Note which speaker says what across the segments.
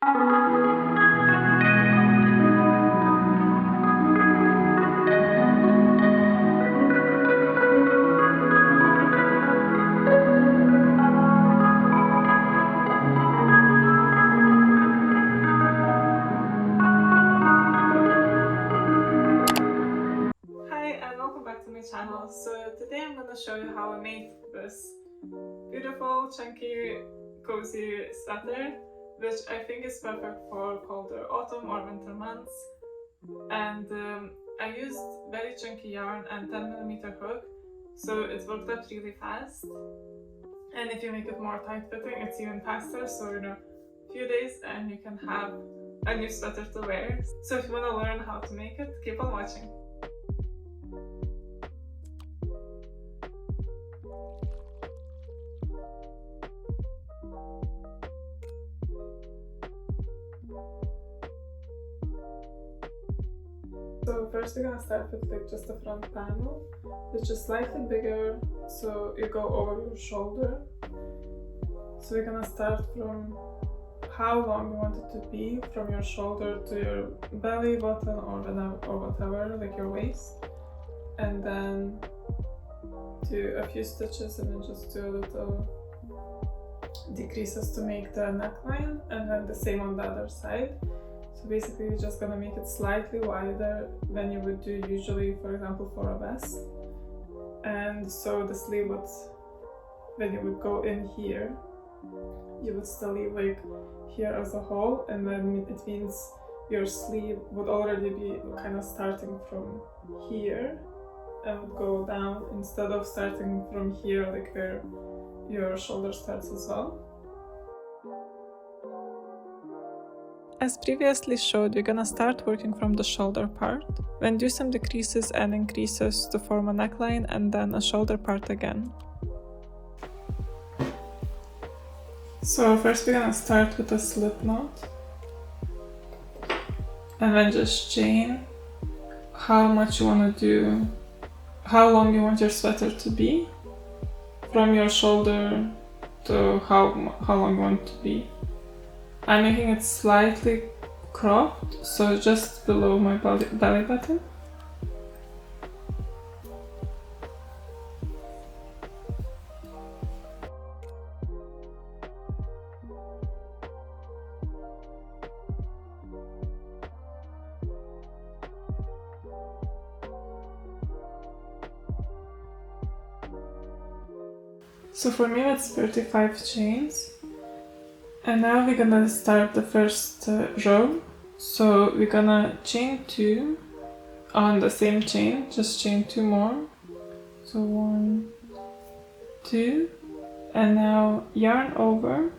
Speaker 1: Channel. So today I'm going to show you how I made this beautiful, chunky, cozy sweater, which I think is perfect for colder autumn or winter months. And I used very chunky yarn and 10mm hook, so it worked out really fast. And if you make it more tight fitting, it's even faster, so a few days and you can have a new sweater to wear. So if you want to learn how to make it, keep on watching. So first we're gonna start with like just the front panel, which is slightly bigger, so you go over your shoulder. So we're gonna start from how long you want it to be, from your shoulder to your belly button or whatever, like your waist, and then do a few stitches and then just do a little decreases to make the neckline, and then the same on the other side. So basically you're just gonna make it slightly wider than you would do usually, for example, for a vest. And so the sleeve would, when you would go in here, you would still leave like here as a hole, and then it means your sleeve would already be kind of starting from here and would go down instead of starting from here, like where your shoulder starts as well. As previously showed, we're gonna start working from the shoulder part, then do some decreases and increases to form a neckline and then a shoulder part again. So first we're gonna start with a slip knot, and then just chain how much you wanna do, how long you want your sweater to be, from your shoulder to how long you want it to be. I'm making it slightly cropped, so just below my belly button. So for me it's 35 chains. And now we're gonna start the first row. So we're gonna chain 2 on the same chain, just chain 2 more. So 1, 2, and now yarn over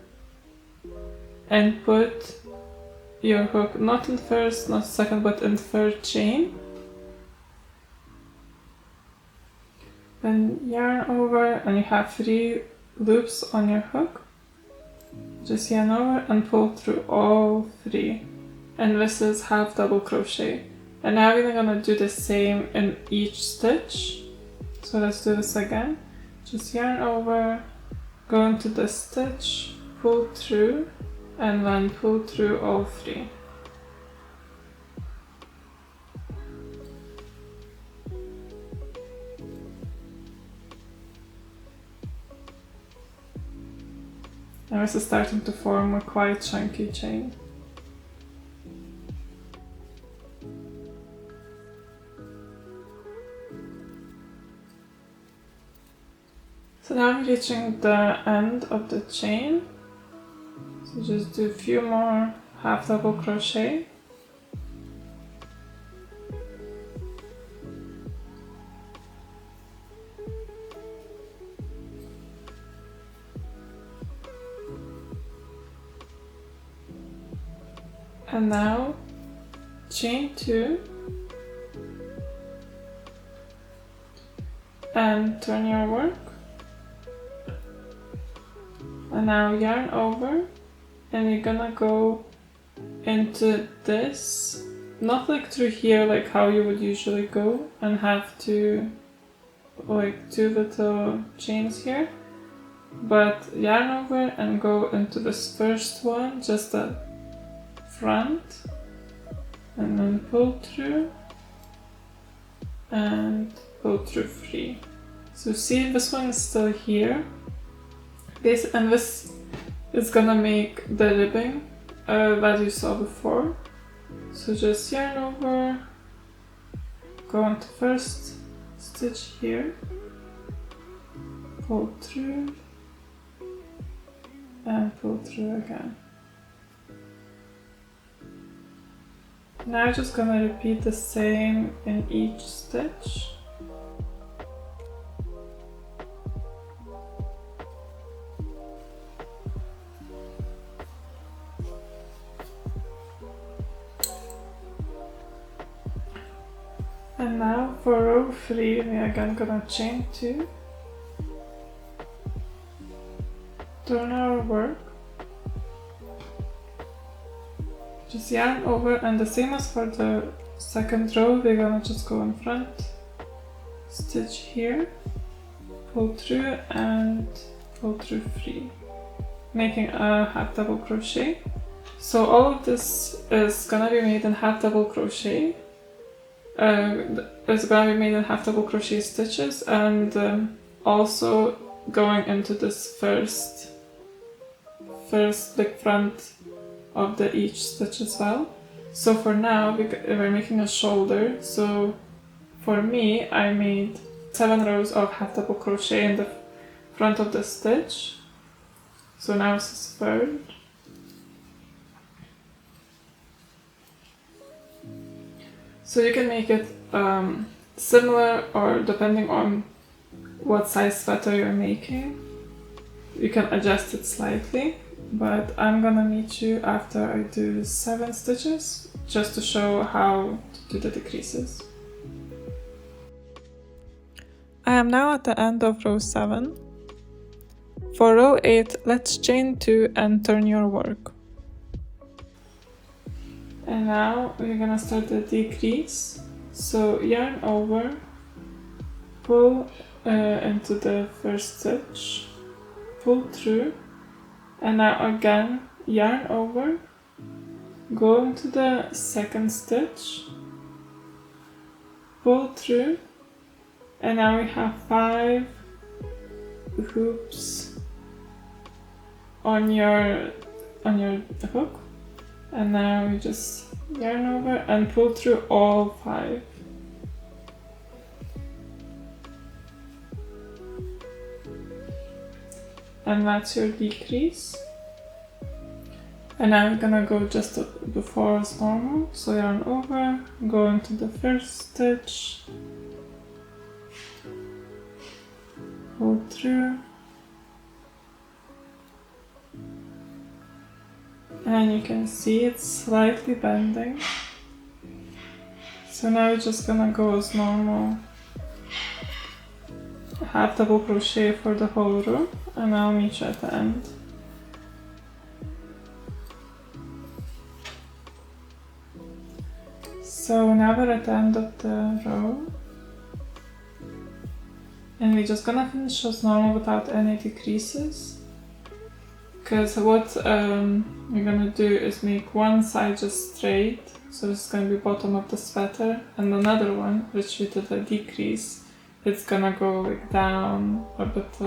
Speaker 1: and put your hook not in first, not second, but in third chain. Then yarn over and you have 3 loops on your hook. Just yarn over and pull through all 3, and this is half double crochet. And now we're gonna do the same in each stitch. So let's do this again. Just yarn over, go into the stitch, pull through, and then pull through all 3. Now this is starting to form a quite chunky chain. So now I'm reaching the end of the chain. So just do a few more half double crochet. And now chain 2 and turn your work, and now yarn over, and you're gonna go into this, not like through here like how you would usually go and have to like 2 little chains here, but yarn over and go into this first one, just a front and then pull through and pull through 3. So see, this one is still here. And this is gonna make the ribbing that you saw before. So just yarn over, go on to first stitch here, pull through and pull through again. Now I'm just gonna repeat the same in each stitch. And now for row 3, we are again gonna chain 2, turn our work, just yarn over, and the same as for the second row, we're gonna just go in front, stitch here, pull through and pull through 3, making a half double crochet. So all of this is gonna be made in half double crochet. It's gonna be made in half double crochet stitches, and also going into this first big front of the each stitch as well. So for now we're making a shoulder. So for me, I made 7 rows of half double crochet in the front of the stitch. So now this is third. So you can make it similar, or depending on what size sweater you're making, you can adjust it slightly. But I'm gonna meet you after I do 7 stitches, just to show how to do the decreases. I am now at the end of row 7. For row 8, let's chain 2 and turn your work. And now we're gonna start the decrease. So yarn over, pull into the first stitch, pull through, and now again yarn over, go into the second stitch, pull through, and now we have 5 hoops on your hook. And now we just yarn over and pull through all 5. And that's your decrease. And now we're gonna go just before as normal. So yarn over, go into the first stitch, pull through, and you can see it's slightly bending. So now we're just gonna go as normal, half double crochet for the whole row, and I'll meet you at the end. So now we're at the end of the row, and we're just gonna finish as normal without any decreases. Because what we're gonna do is make one side just straight, so it's gonna be bottom of the sweater, and another one, which we did a decrease, it's gonna go like down a bit,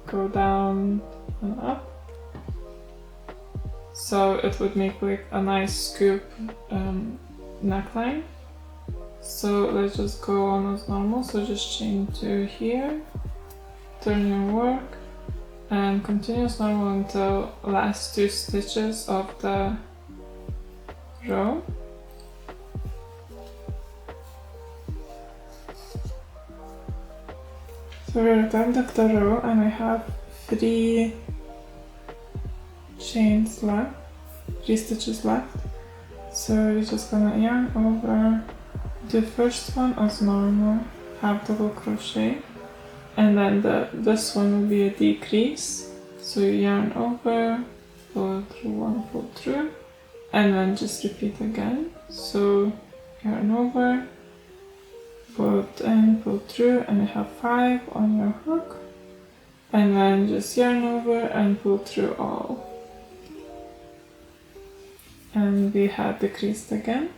Speaker 1: go down and up. So it would make like a nice scoop neckline. So let's just go on as normal. So just chain 2 here, turn your work, and continue as normal until last 2 stitches of the row. So we're at the end of the row, and we have 3 chains left, 3 stitches left. So we're just gonna yarn over the first one as normal, half double crochet, and then this one will be a decrease. So you yarn over, pull through 1, pull through, and then just repeat again. So yarn over, pull it in, pull through, and you have 5 on your hook, and then just yarn over and pull through all. and we had decreased again.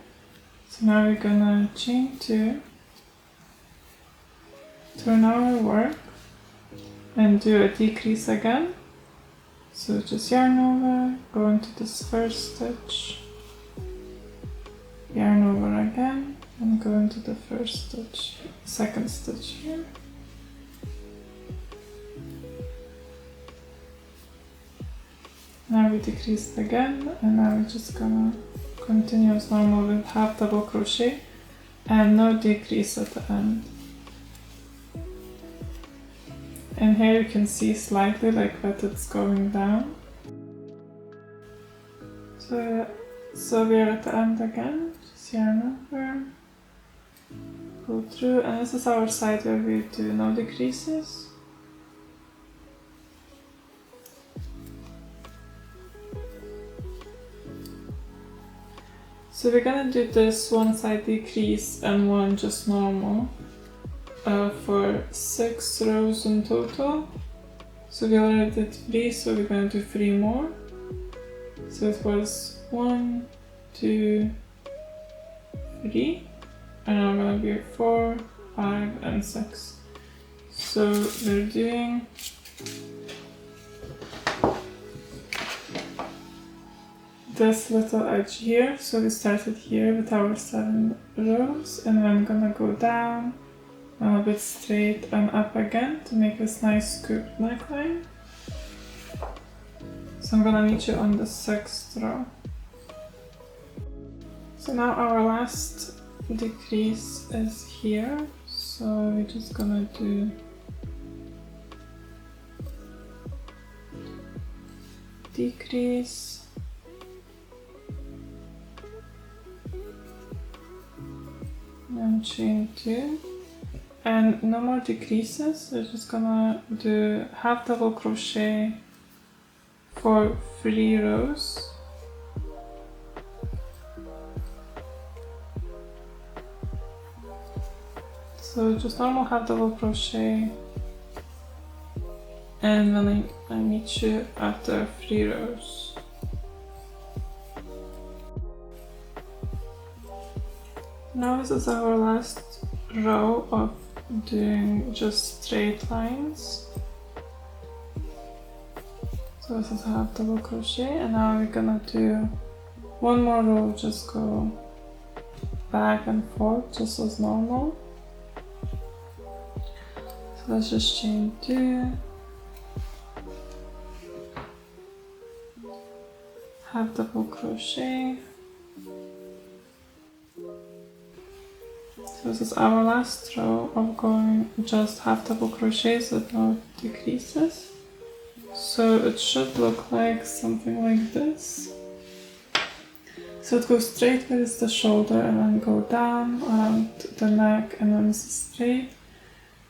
Speaker 1: So now we're gonna chain 2, turn our work, and do a decrease again. So just yarn over, go into this first stitch, yarn over again, and go into the first stitch, second stitch here. Now we decreased again, and now we're just gonna continue as normal with half double crochet and no decrease at the end. And here you can see slightly like that it's going down. So we are at the end again, just yarn over, go through, and this is our side where we do no decreases. So we're gonna do this one side decrease and one just normal for 6 rows in total. So we already did 3, so we're gonna do 3 more. So it was 1, 2, 3, and now we're gonna be 4, 5, and 6. So we're doing this little edge here. So we started here with our 7 rows, and I'm gonna go down a bit straight and up again to make this nice scooped neckline. So I'm gonna meet you on the 6th row. So now our last decrease is here, so we're just gonna do decrease, and chain 2, and no more decreases. We're just gonna do half double crochet for 3 rows. So just normal half double crochet, and then I meet you after 3 rows. Now this is our last row of doing just straight lines. So this is half double crochet, and now we're gonna do one more row, just go back and forth just as normal. So let's just chain 2, half double crochet. So this is our last row of going just half double crochets with no decreases. So it should look like something like this. So it goes straight where it's the shoulder, and then go down around the neck, and then this is straight.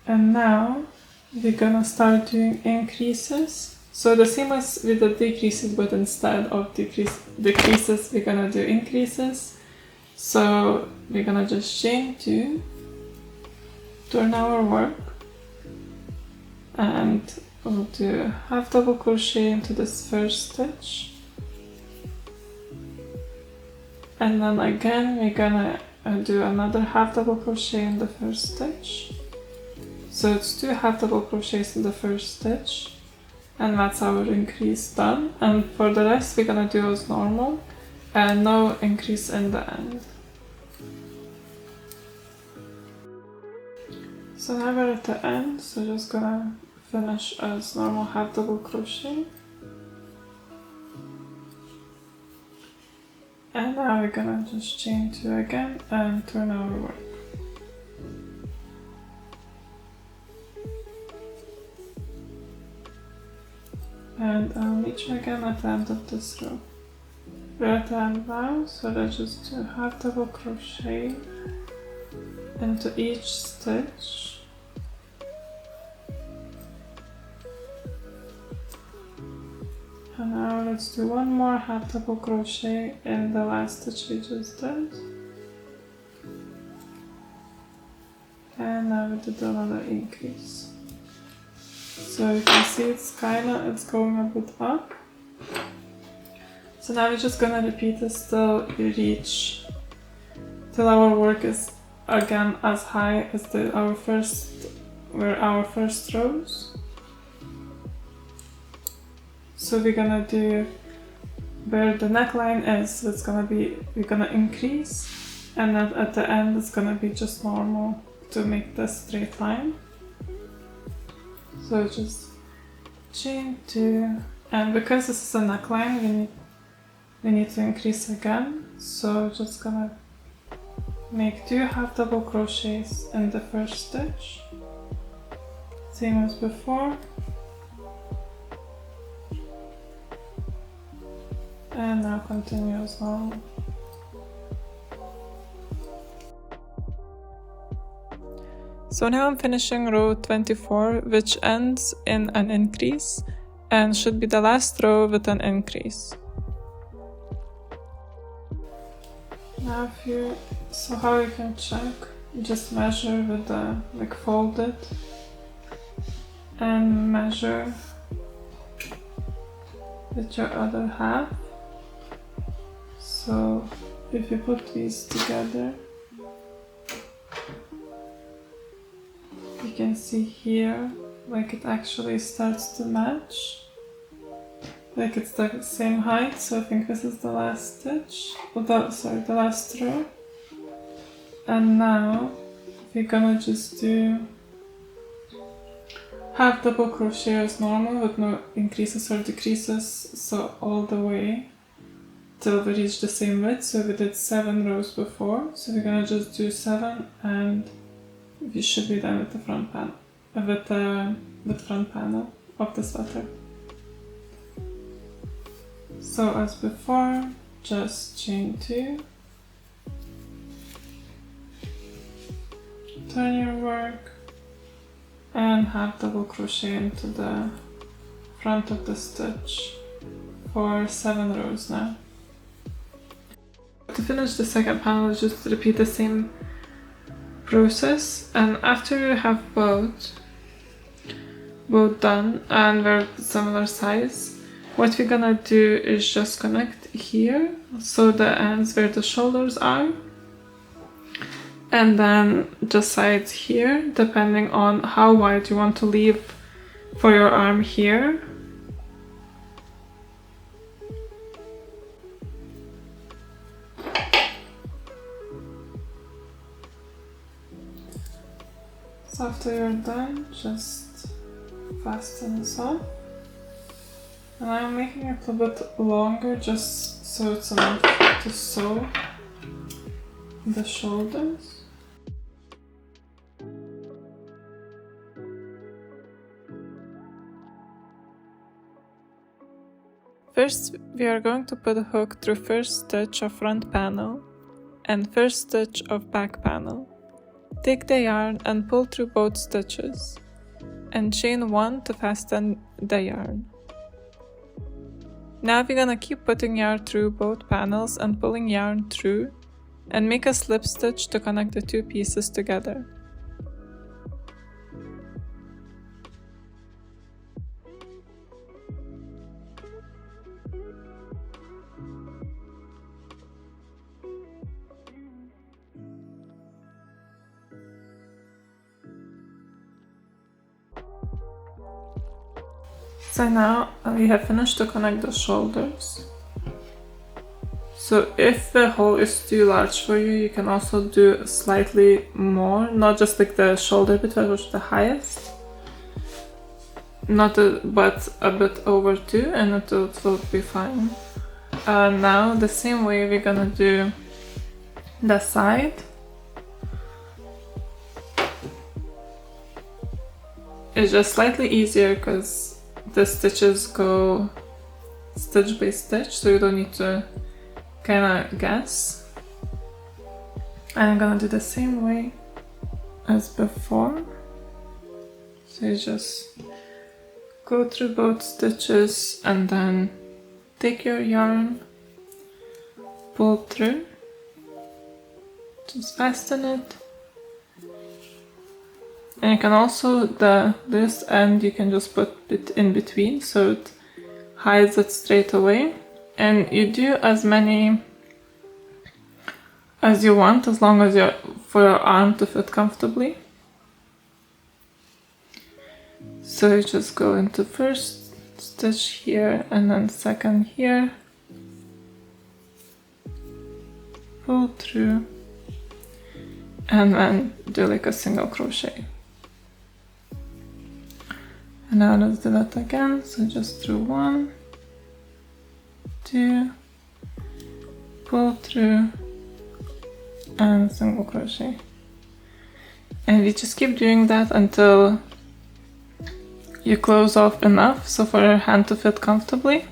Speaker 1: And now we're gonna start doing increases. So the same as with the decreases, but instead of decreases, we're gonna do increases. So we're gonna just chain 2, turn our work, and we'll do half double crochet into this first stitch, and then again we're gonna do another half double crochet in the first stitch. So it's 2 half double crochets in the first stitch, and that's our increase done. And for the rest we're gonna do as normal and no increase in the end. So now we're at the end, so just gonna finish as normal half double crochet. And now we're gonna just chain 2 again and turn our work. And I'll meet you again at the end of this row. We're at the end now, so let's just do half double crochet into each stitch. And now let's do one more half double crochet in the last stitch we just did. And now we did another increase. So you can see it's going a bit up. So now we're just gonna repeat this till we reach, till our work is again as high as our first rows. So we're gonna do where the neckline is, it's gonna be, we're gonna increase, and then at the end it's gonna be just normal to make the straight line. So just chain 2, and because this is a neckline, we need to increase again. So just gonna make 2 half double crochets in the first stitch, same as before, and now continue as normal. So now I'm finishing row 24, which ends in an increase and should be the last row with an increase. Now so how you can check, just measure with the, fold it and measure with your other half. So if you put these together, you can see here, it actually starts to match. It's the same height, so I think this is the last stitch, the last row. And now we're gonna just do half double crochet as normal with no increases or decreases, so all the way till we reach the same width. So we did 7 rows before, so we're gonna just do 7 and we should be done with the front panel, with front panel of the sweater. So as before, just chain 2, turn your work, and half double crochet into the front of the stitch for 7 rows now. To finish the second panel, just repeat the same process, and after you have both done and they're similar size, what we're gonna do is just connect here, so the ends where the shoulders are, and then the sides here, depending on how wide you want to leave for your arm here. So after you're done, just fasten this off. And I'm making it a little bit longer just so it's enough to sew the shoulders. First, we are going to put a hook through first stitch of front panel and first stitch of back panel. Take the yarn and pull through both stitches, and chain 1 to fasten the yarn. Now we're gonna keep putting yarn through both panels and pulling yarn through, and make a slip stitch to connect the 2 pieces together. So now we have finished to connect the shoulders. So if the hole is too large for you, you can also do slightly more, not just like the shoulder bit, which is the highest, but a bit over 2, and it will be fine. Now the same way we're gonna do the side. It's just slightly easier because the stitches go stitch by stitch, so you don't need to kind of guess. And I'm gonna do the same way as before. So you just go through both stitches and then take your yarn, pull through, just fasten it. And you can also, this end you can just put it in between so it hides it straight away. and you do as many as you want, as long as for your arm to fit comfortably. So you just go into first stitch here and then second here, pull through, and then do like a single crochet. And now let's do that again. So just through 1, 2, pull through, and single crochet. And you just keep doing that until you close off enough so for your hand to fit comfortably.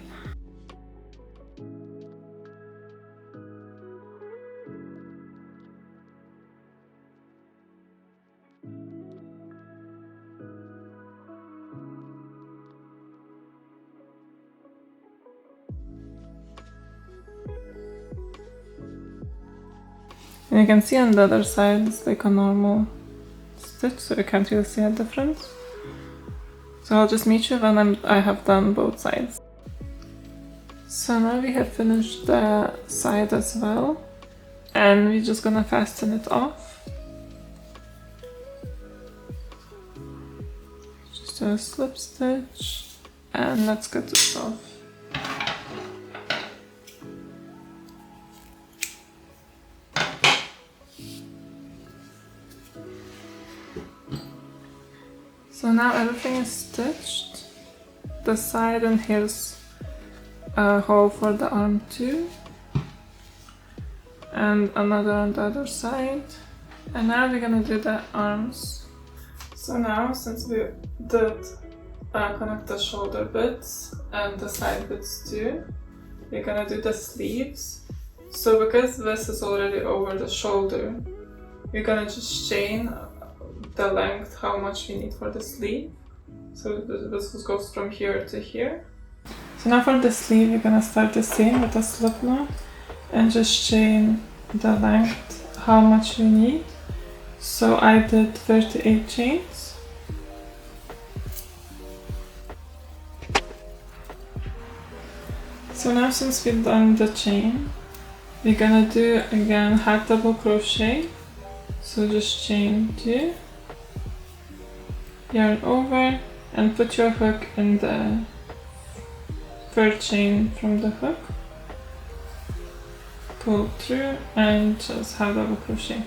Speaker 1: And you can see on the other side it's like a normal stitch, so you can't really see a difference. So I'll just meet you when I have done both sides. So now we have finished the side as well, and we're just gonna fasten it off. Just do a slip stitch, and let's get this off. So now everything is stitched. The side, and here's a hole for the arm too. And another on the other side. And now we're gonna do the arms. So now, since we did connect the shoulder bits and the side bits too, we're gonna do the sleeves. So because this is already over the shoulder, we're gonna just chain the length, how much we need for the sleeve. So this goes from here to here. So now for the sleeve, we're gonna start the same with a slip knot and just chain the length, how much we need. So I did 38 chains. So now since we've done the chain, we're gonna do again half double crochet. So just chain 2, yarn over, and put your hook in the third chain from the hook, pull through, and just half double crochet.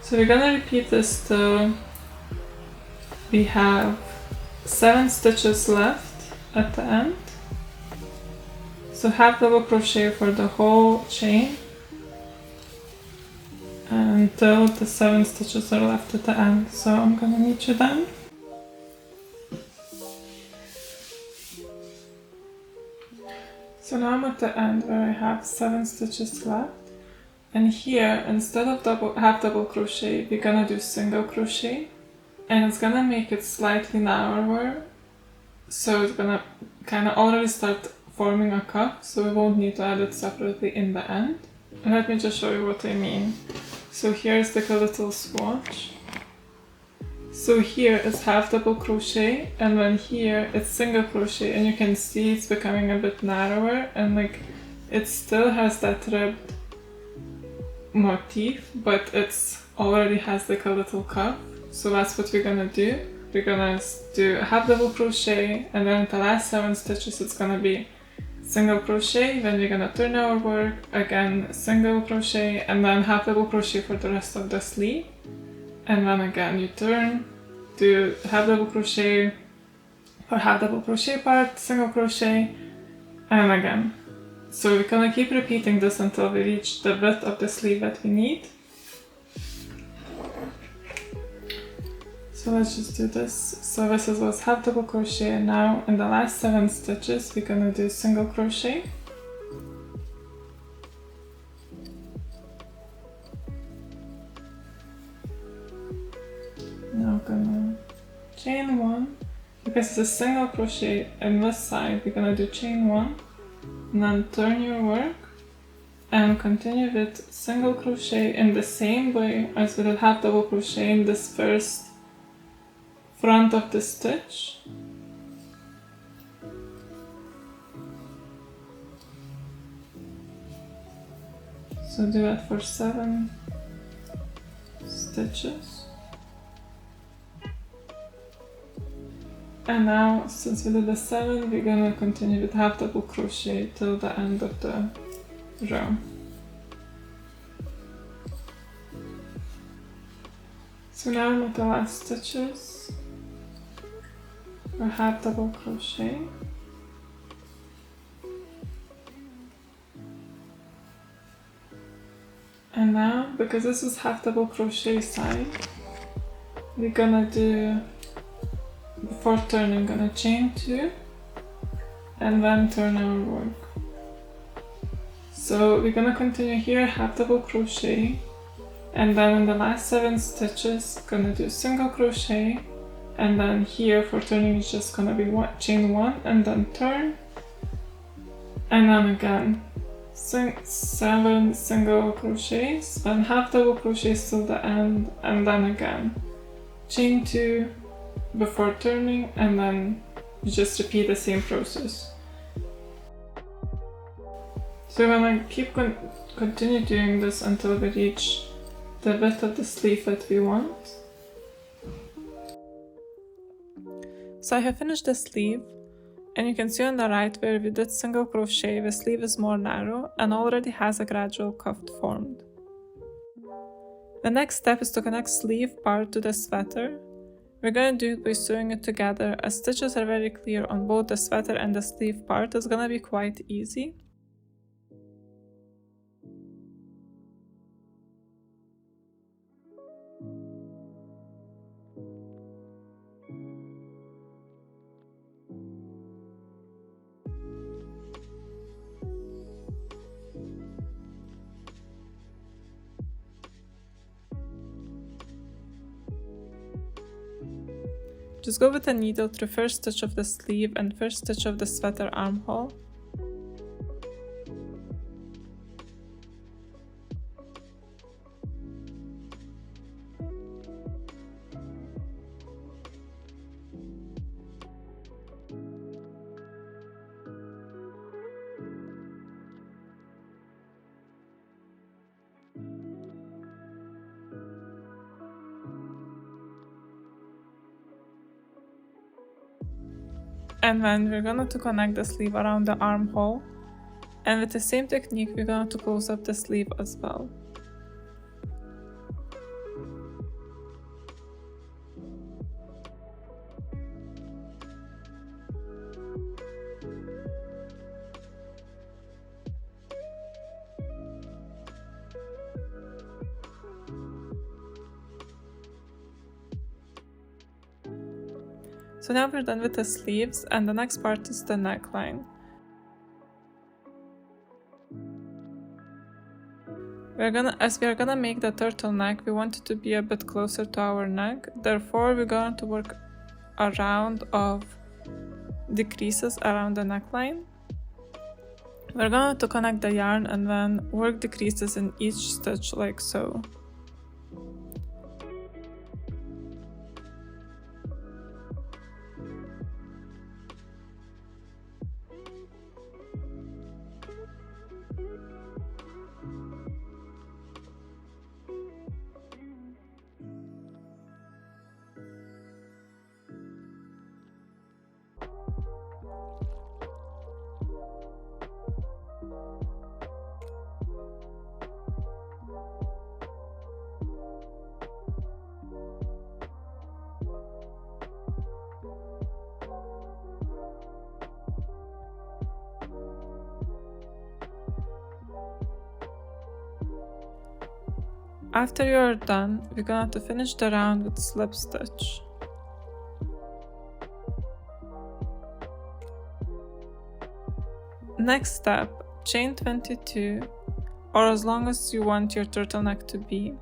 Speaker 1: So we're gonna repeat this till we have 7 stitches left at the end. So half double crochet for the whole chain until the 7 stitches are left at the end. So I'm gonna meet you then. So now I'm at the end where I have 7 stitches left, and here instead of half double crochet we're gonna do single crochet, and it's gonna make it slightly narrower, so it's gonna kind of already start forming a cuff, so we won't need to add it separately in the end. And let me just show you what I mean. So here's like a little swatch. So here is half double crochet, and then here it's single crochet, and you can see it's becoming a bit narrower, and like it still has that ribbed motif, but it's already has like a little cuff. So that's what we're gonna do. We're gonna do half double crochet, and then the last 7 stitches it's gonna be single crochet, then we're gonna turn our work, again single crochet, and then half double crochet for the rest of the sleeve. And then again you turn, do half double crochet for half double crochet part, single crochet, and again. So we're gonna keep repeating this until we reach the width of the sleeve that we need. So let's just do this. So this was half double crochet, and now in the last 7 stitches we're gonna do single crochet. Now gonna chain 1, because it's a single crochet in this side, we're gonna do chain 1, and then turn your work and continue with single crochet in the same way as we did half double crochet in this first front of the stitch. So do that for 7 stitches. And now, since we did the 7, we're gonna continue with half double crochet till the end of the row. So now with the last stitches, we're half double crochet. And now, because this is half double crochet side, we're gonna do, before turning, gonna chain 2 and then turn our work. So we're gonna continue here half double crochet, and then in the last 7 stitches gonna do single crochet, and then here for turning it's just gonna be chain 1 and then turn, and then again 7 single crochets, then half double crochets till the end, and then again chain 2 before turning, and then you just repeat the same process. So we're gonna keep continue doing this until we reach the width of the sleeve that we want. So I have finished the sleeve, and you can see on the right where we did single crochet, the sleeve is more narrow and already has a gradual cuff formed. The next step is to connect sleeve part to the sweater. We're going to do it by sewing it together, as stitches are very clear on both the sweater and the sleeve part. It's gonna be quite easy. Just go with a needle through first stitch of the sleeve and first stitch of the sweater armhole. And then we're going to connect the sleeve around the armhole, and with the same technique we're going to close up the sleeve as well. So now we're done with the sleeves, and the next part is the neckline. As we are gonna make the turtleneck, we want it to be a bit closer to our neck. Therefore, we're going to work a round of decreases around the neckline. We're going to connect the yarn and then work decreases in each stitch like so. After you are done, we're going to finish the round with slip stitch. Next step, chain 22, or as long as you want your turtleneck to be.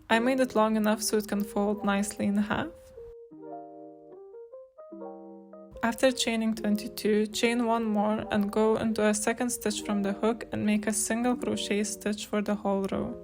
Speaker 1: I made it long enough so it can fold nicely in half. After chaining 22, chain one more and go into a second stitch from the hook and make a single crochet stitch for the whole row.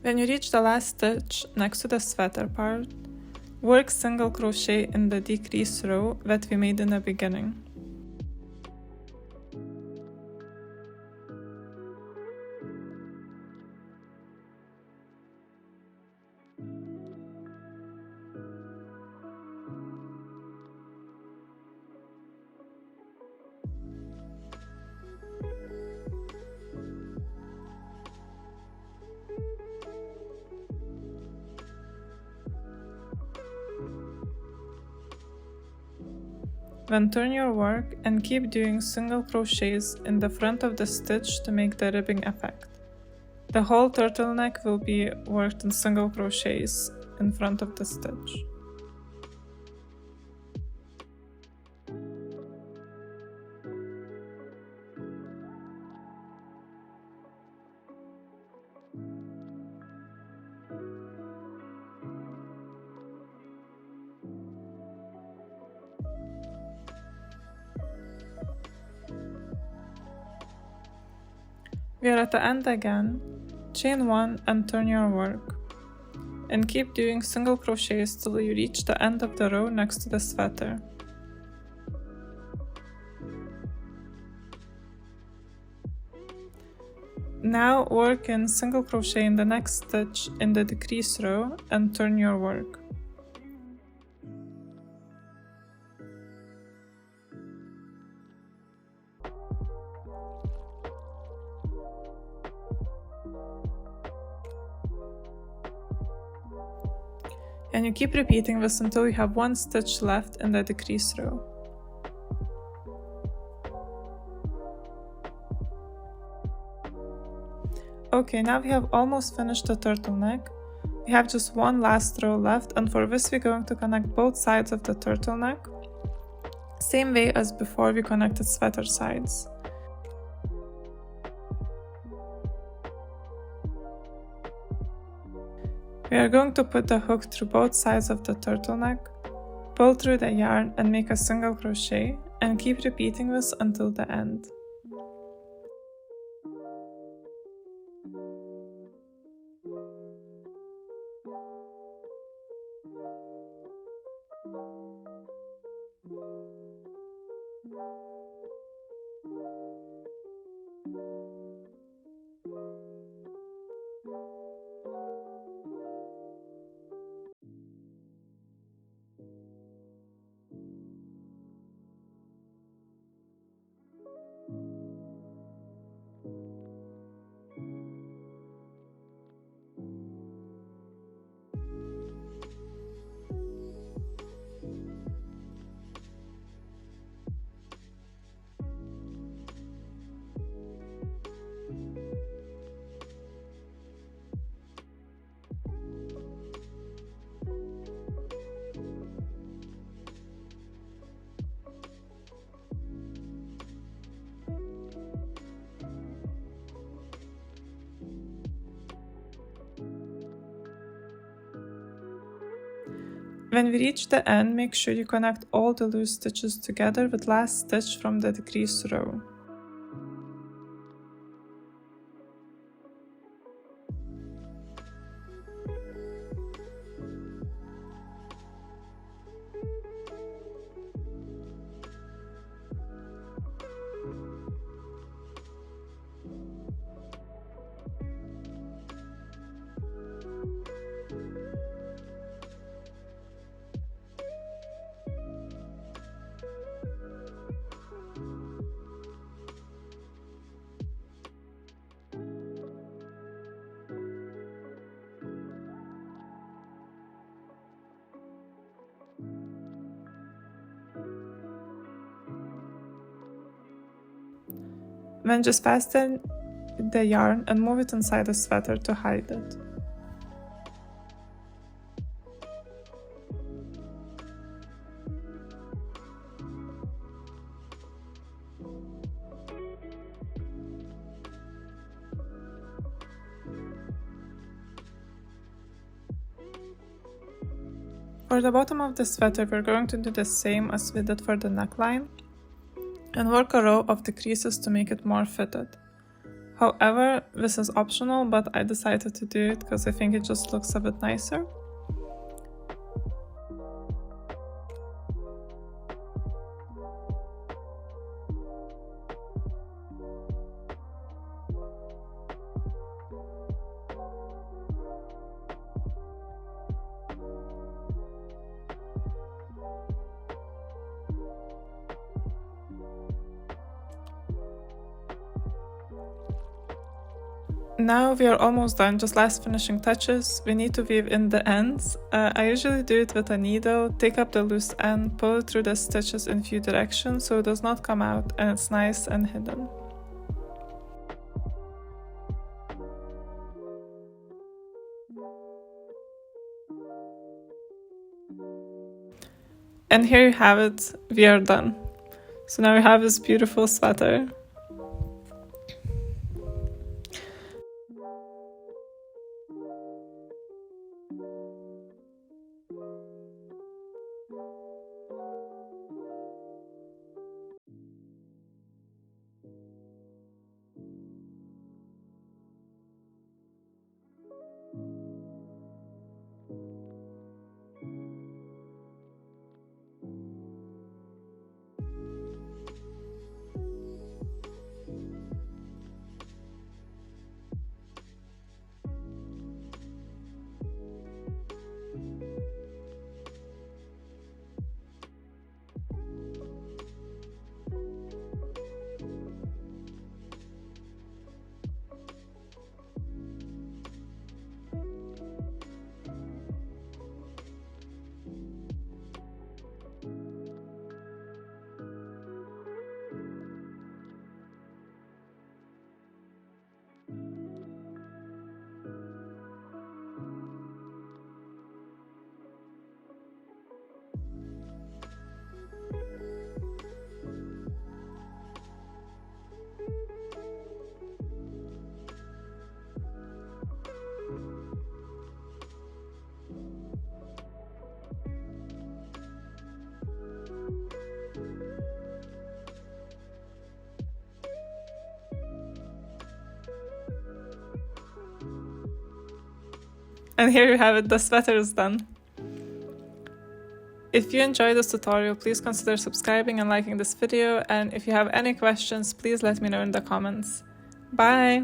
Speaker 1: When you reach the last stitch next to the sweater part, work single crochet in the decrease row that we made in the beginning. Then turn your work and keep doing single crochets in the front of the stitch to make the ribbing effect. The whole turtleneck will be worked in single crochets in front of the stitch. We are at the end again. Chain 1 and turn your work. And keep doing single crochets till you reach the end of the row next to the sweater. Now work in single crochet in the next stitch in the decrease row and turn your work. And you keep repeating this until you have one stitch left in the decrease row. Okay, now we have almost finished the turtleneck. We have just one last row left, and for this we're going to connect both sides of the turtleneck, same way as before we connected sweater sides. We are going to put the hook through both sides of the turtleneck, pull through the yarn and make a single crochet, and keep repeating this until the end. When we reach the end, make sure you connect all the loose stitches together with last stitch from the decrease row. Then just fasten the yarn and move it inside the sweater to hide it. For the bottom of the sweater, we're going to do the same as we did for the neckline and work a row of decreases to make it more fitted. However, this is optional, but I decided to do it because I think it just looks a bit nicer. Now we are almost done, just last finishing touches. We need to weave in the ends. I usually do it with a needle, take up the loose end, pull it through the stitches in few directions so it does not come out and it's nice and hidden. And here you have it, we are done. So now we have this beautiful sweater. And here you have it, the sweater is done. If you enjoyed this tutorial, please consider subscribing and liking this video, and if you have any questions, please let me know in the comments. Bye!